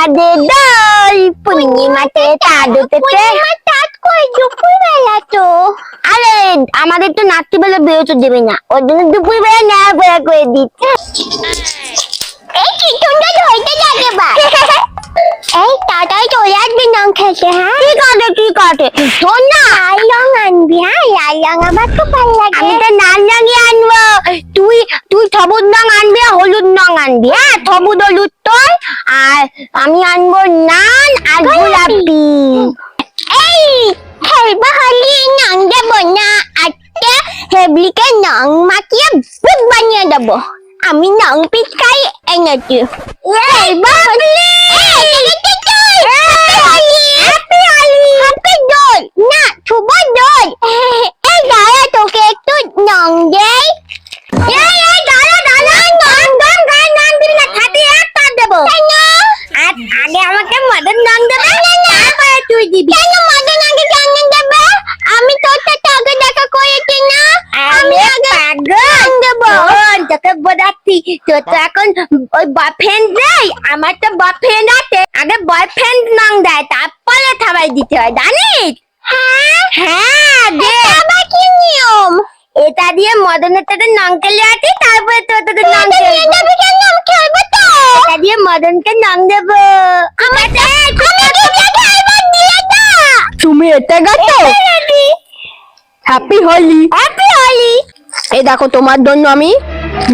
চাঁদের দোল পূর্ণিমাতে চাঁদ উঠেছে। চাঁদ কই দুপুর বেলা তো। আরে আমাদের তো রাত্রিবেলা বেরোতে দেবে না, ওর জন্য দুপুর বেলা নেওয়া বেড়া করে দিচ্ছে। এই চিঠুনটা ধরতে যাবে বা এই তাড়াতাড়ি চলে আসবি রং খেলতে। হ্যাঁ ঠিক আছে শোন না, লাল রং আনবি। হ্যাঁ লাল রং আমার খুব ভালো লাগে। আমি তো লাল রঙই আনবো, তুই তুই সবুজ রং আনবি আর হলুদ রং আনবি। হ্যাঁ সবুজ হলুদ তোর, আর আমি আনবো লাল আর গোলাপি। এই খেলবো হলি রং দেবো না, আজকে হেবলিকে রং মাখিয়ে ভূত বানিয়ে দেবো। আমি রং পিচকারি এনেছি। খেলবো হলি। না শুভ দোল। এই দাঁড়া তোকে একটু রং দেই। আগে আমাকে মদন রং দেবে, তারপরে তুই দিবি। কেন মদন আগে রং দেবে? আমি তোর সাথে আগে দেখা করেছি না, আমি আগে রং দেবো। তোকে বোঝাচ্ছি, তোর তো এখন ওই বয়ফ্রেন্ড নেই, আমার তো বয়ফ্রেন্ড আছে। আগে বয়ফ্রেন্ড রং দেয়, তারপরে সবাই দিতে হয়, জানিস? হ্যাঁ আবার কি নিয়ম? এটা দিয়ে মদনের সাথে রং খেলে আছি, তারপরে তোদের রং খেলবো। খেলবো তো এটা দিয়ে মদনকে রং দেবো। তুমি এটা গেছো? হ্যাপি হোলি। হ্যাপি হোলি। এই দেখো তোমার জন্য আমি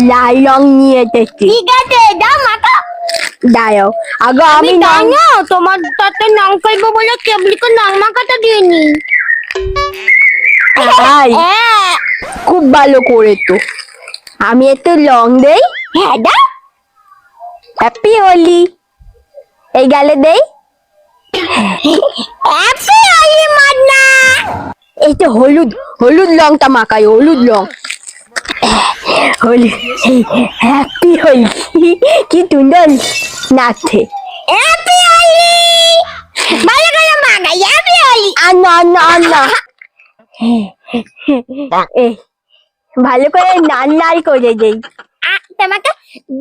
লাল রং নিয়ে এসেছি। ঠিক আছে দাও মাখা। দাও আগে আমি রং। তোমার সাথে রং খেলবো বলে কেবলিকে রং মাখাটা দিইনি। হাই হ্যাঁ খুব ভালো করেছো। আমি একটু রং দেই। হ্যাঁ দাও। হ্যাপি হোলি। এই গালে দেই। হ্যাপি হোলি মদনা। এই তো হলুদ হলুদ রংটা মাখাই, হলুদ রং। হোলি হ্যাপি হোলি। কি সুন্দর নাচছে। হ্যাপি হোলি। ভালো করে মাখাই হ্যাপি হোলি। আন্না আন্না আন্না। এই ভালো করে লাল লাল করে দেই। তোমাকে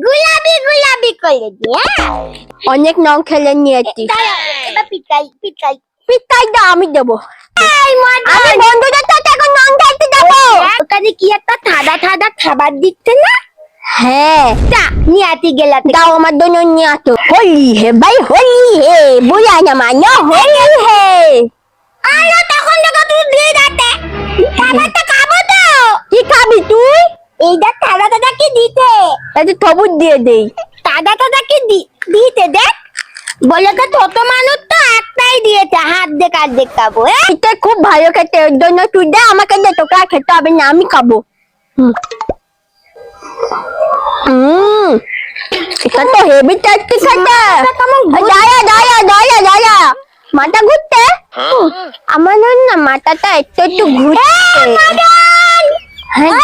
গোলাপি গোলাপি করে দি। অনেক রং খেলে নিয়েছি। এবার পিটাই পিটাই। পিতাই দা আমি দেবো। আমি বন্ধুদের সাথে এখন রং খেলতে যাবো। ওখানে কি একটা ঠাডা ঠাডা খাবার দিচ্ছে না? হ্যাঁ তা নিয়ে আতি গেলাতে। দাও আমার জন্য নিয়ে আসো। হোলি হে ভাই হোলি হে, বুঝা না মানো হোলি হে। আরে তখন থেকে তুই দিয়ে যাতে খাবারটা খাবো তো। কি খাবি তুই? এইটা ঠাডা ঠাডা কি দিতে? একটু সবুজ দিয়ে দেই। ঠাডা ঠাডা কি দিতে দেখ। বলে তো ছোট মানুষ তো একটাই দিয়েছে, হাত দিয়ে কাট দিয়ে খাবো। এটা খুব ভালো খেতে, ওর জন্য তুই দে আমাকে দে, তোকে আর খেতে হবে না, আমি খাবো। এটা তো হেভি টেস্টি খেতে। দাঁড়া দাঁড়া দাঁড়া দাঁড়া, মাথা ঘুরতে। আমার না মাথাটা একটু একটু ঘুরছে। হ্যাঁ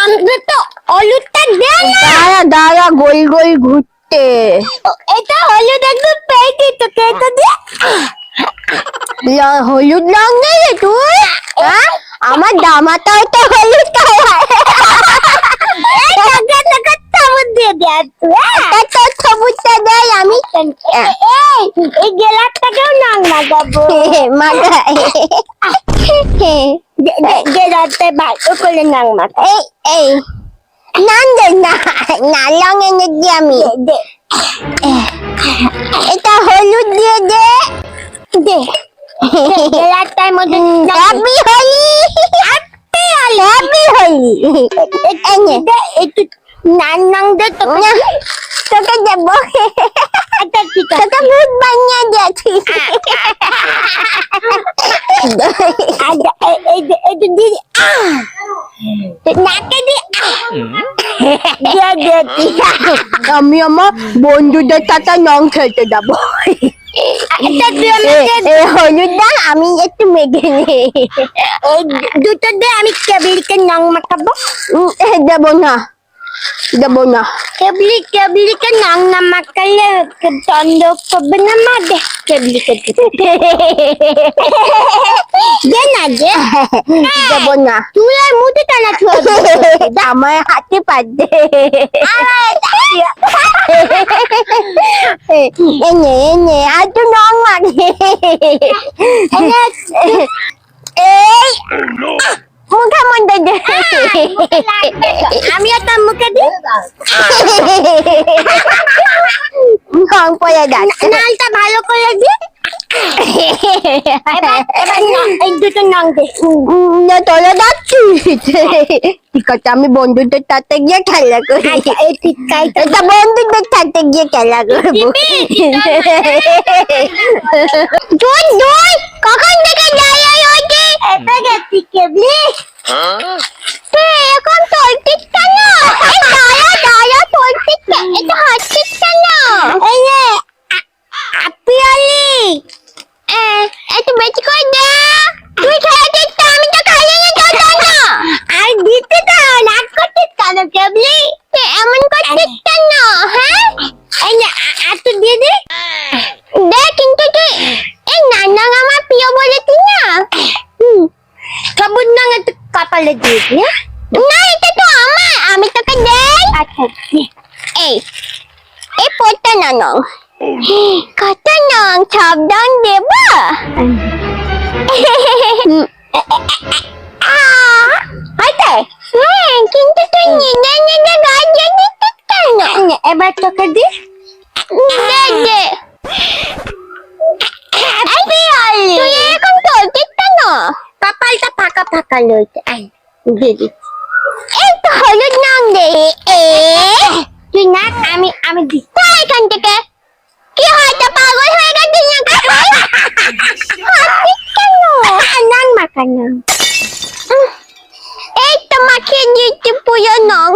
আমাকে তো হলুদটা দে না। দাঁড়া দাঁড়া, গোল গোল ঘুরতে। এটা হলুদ একদম পেয়েছি তো কেটে দিয়ে। হলুদ রং নেই তুই? হ্যাঁ আমার জামাটাও তো হলুদ কালার। সবুজ দিয়ে দে তুই। তোর সবুজটা দেয় আমি। এই গেলাটাকেও রং লাগাবো। গেলাতে ভালো করে রং মাখা। এই নাম দে না, না রং এনে দি আমি। এটা হলুদ দিয়ে দে। দে গেলাটার মধ্যে হ্যাপি হোলি। হ্যাপি হোলি। একটু নান নাং দে তোকে দেবো। ঠিক আছে। তোকে ভূত বানিয়ে দিয়েছি। নাকে দি আমি আমার বন্ধুদের সাথে রং খেলতে যাবো। হলুদ রং আমি একটু মেঘে নেই। দুটো দিয়ে আমি কেবলিকে রং মাখাবো। দেবো না দেবো না। কেবলিকে রং না মাখালে চন্দ্র করবে না মা। দে কেবলিকে দে না দে। দেবো না। তুই আর মুঠে টানা ছুঁয়ে আমার হাতে পাচ্ছে। এনে আর তো নং মারে এই মুখে মন্ডে দে আমি একটা মুখে দিই কম পড়ে যাচ্ছে নালটা ভালো করে দিই এবার এই দুটো নং দে না তোরা যাচ্ছিস ঠিক আছে আমি বন্ধুদের সাথে গিয়ে খেলা করি এই টিকাইটা এটা বন্ধুদের সাথে গিয়ে খেলা করবো দুই দুই কখন থেকে যাই ওইটি এটা গেছি কেবলি তুই এখন চলছিস কেন এই দাঁড়া দাঁড়া চলছিস এটা হাঁটছিস কেন এই যে পিয়ালি একটু বেশি করে দে তুই খেয়েছিস তো আমি তো খাইয়ে নিতে না আর দিতে তো নাক করছিস কেন কেবলি তুই এমন করছিস কেন হ্যাঁ এই যে একটু দিয়ে দে দে কিন্তু তুই এই নানা আমার প্রিয় বলেছিস না সবুজ নং একটু কপালে দিয়ে দি না এটা তো আমার আমি তোকে দেই আচ্ছা এই এই পোটটা নানো কত নং সব রং দেব হয়তো কিন্তু তুই নিজে নিজে গাছ দিচ্ছিস কেন এবার তোকে দি দে দে তুই এরকম চলছিস কেন কপালটা ফাঁকা ফাঁকা লইতে আই দিয়ে দি এই তো হলুদ রং দে তুই নাক আমি দি তাই এখান থেকে কি হয়তো পাগল হয়ে গেছিস হাসছিস কেন নাক মাখানো এই তো মাখিয়ে দিচ্ছি পুজো নং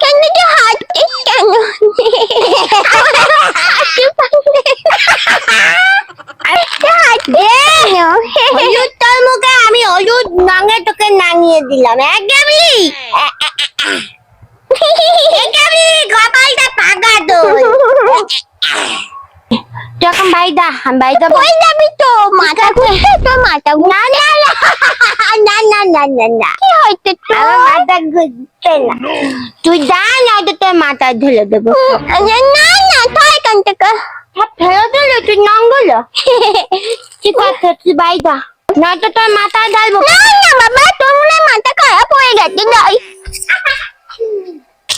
কেন তুই হাসছিস কেন হাসি পাচ্ছে হলুদ তোর মুখে আমি হলুদ রঙে তোকে নাঙিয়ে দিলাম একদমই একদমই কপালটা ফাঁকা তো যখন বাইদা বাইদা কই যাবি তো মাথা ঘুরছে তোর মাথা না না না না না না না কি হয়েছে তো আমার মাথা ঘুরছে না তুই যা না তো তোর মাথা ঢেলে দেবো না না তাই এখান থেকে ফেরত দিলো তুই নঙ্গলো ঠিক আছে তুই বাইদা না তো তোর মাথা ঢালবো না না বাবা তোর মনে হয় মাথা খারাপ হয়ে গেছে যাই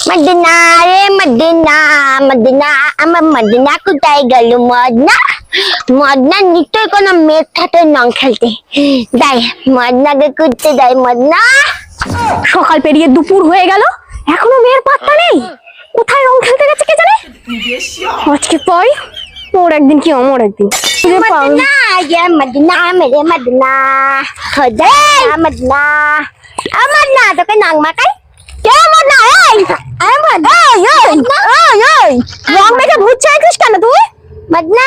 মদনা রে মদনা মদনা আমার মদনা কোথায় গেল মদনা মদনা নিশ্চয় কোনো মেয়ের সাথে নং খেলতে যাই মদনাকে করতে যাই মদনা সকাল পেরিয়ে দুপুর হয়ে গেল এখনো মেয়ের পাত্তা নেই কোথায় রং খেলতে গেছে কে জানে আজকে পাই ওর একদিন কি আমার একদিন मदना ये मदना मेरे मदना हो जाए मदना मदना तो cái nàng mà cái কে মদনা এই রং মেখে ভূত চাইছিস কেন তুই मदना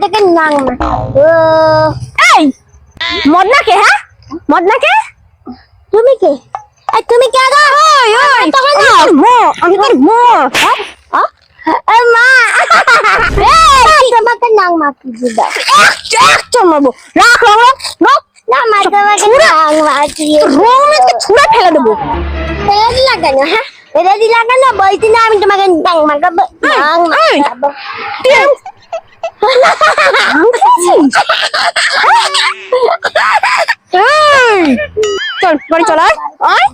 तो cái nàng mà এই মদনা কে হ্যাঁ মদনা কে তুমি কে তুমি কে গো ওই ওই মো আমি তোর মো মা তোমাকে নাং মাখি দিবা একদম মারবো রাখ রং রং না মা তোমাকে নাং মাখি রং মেখে ছুঁড়ে ফেলে দেবো রেডি লাগানো হ্যাঁ রেডি লাগানো বলছি না আমি তোমাকে নাং মাখাবো নাং মাখাবো চল বাড়ি চল আয়